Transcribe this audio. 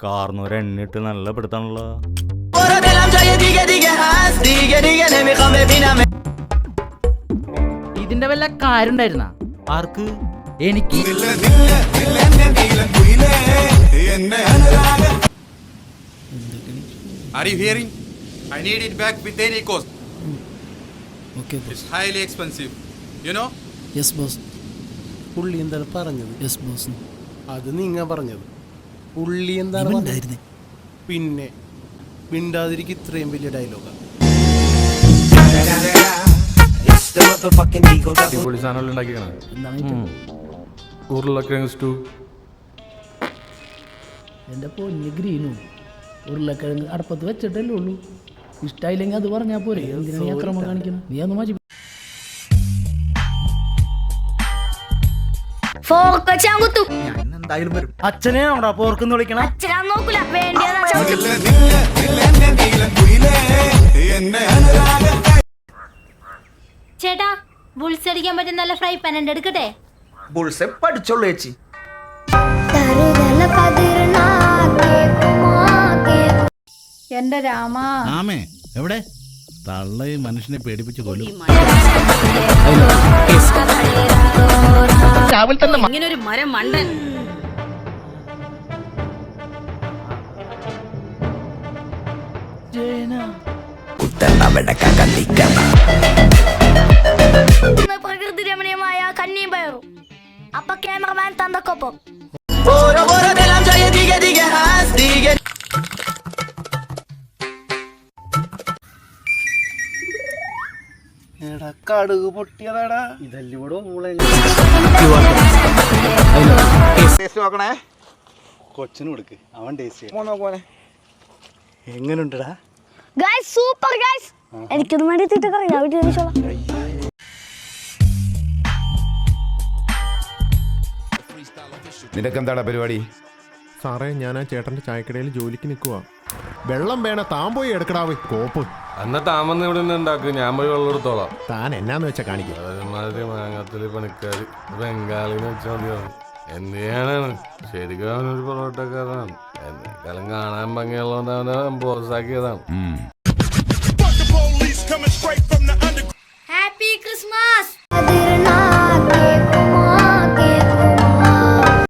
കാർന്നൂര് എണ്ണിട്ട് നല്ല പെടുത്താണല്ലോ. ഇതിന്റെ വല്ല കാര്യണ്ടായിരുന്ന ആർക്ക്? എനിക്ക്. Are you hearing? I need it back with any cost. Okay, boss. It's highly expensive. You know? Yes, boss. പുള്ളി എന്താണ് പറഞ്ഞത്? Yes, boss. അത് നിങ്ങ പറഞ്ഞത്. പുള്ളി എന്താണ് പറഞ്ഞത്? പിന്നെ മിണ്ടാതിരിക്ക്, ഇത്രയും വലിയ ഡയലോഗാ. ഉരുളക്കിഴങ്ങ് സ്റ്റൂ. എന്റെ പൊന്ന് ഗ്രീനും ഉരുളക്കിഴങ്ങ് അടുപ്പത്ത് വെച്ചിട്ടല്ലേ ഉള്ളൂ. ഇഷ്ടായില്ലെങ്കിൽ അത് പറഞ്ഞാ പോരെ. എന്തിനാ നീ അക്രമം കാണിക്കണം? നീ ഒന്ന് മാറ്റി. അച്ഛനെ ആണോടാ പോർക്കെന്ന് വിളിക്കണം? ചേട്ടാ, ബുൾസ് അടിക്കാൻ പറ്റിയ നല്ല ഫ്രൈ പാൻ ഉണ്ട്, എടുക്കട്ടെ? ബുൾസെ പഠിച്ചോളൂ ചേച്ചി. എന്റെ രാമാ, ആമേ എവിടെ? തള്ള മനുഷ്യനെ പേടിപ്പിച്ച് കൊല്ലും. ഇങ്ങനൊരു മരം മണ്ടൻ. പ്രകൃതി രമണീയമായ കന്നിയും പയറും. അപ്പൊ ക്യാമറമാൻ തന്തക്കൊപ്പം. എടാ കടുക് പൊട്ടിയതാടാ. ഇതല്ലൂടെ നോക്കണേ, കൊച്ചിന് കൊടുക്ക്, അവൻ ടേസ്റ്റ് നോക്കോനെ. എങ്ങനെയുണ്ടടാ? Guys, super guys. എനിക്കൊന്നും വേണ്ടി തിട്ടറിയാം. നിനക്കെന്താടാ പരിപാടി? സാറേ, ഞാൻ ആ ചേട്ടൻ്റെ ചായക്കടയിൽ ജോലിക്ക് നിൽക്കുക. വെള്ളം വേണ താൻ പോയി എടുക്കടാവ് കോപ്പ്. അന്ന താമന്ന് ഇവിടെ നിന്ന് ഉണ്ടാക്കും, ഞാൻ പോയി വെള്ളം എടുത്തോളാം. താൻ എന്നാന്ന് വെച്ചാ കാണിക്കുക. ഒരുമാതിരി മാങ്ങാത്തലി പണിക്കാർ ബംഗാളിന്ന് വെച്ചാൽ മതിയാവും. എന്ത് ചെയ്യാനാണ്? ശരിക്കും അവനൊരു പൊറോട്ടക്കാരനാണ്. എന്നെക്കാളും കാണാൻ ഭംഗിയുള്ളതുകൊണ്ട് അവനെ ബോസാക്കിയതാണ്. Happy Christmas.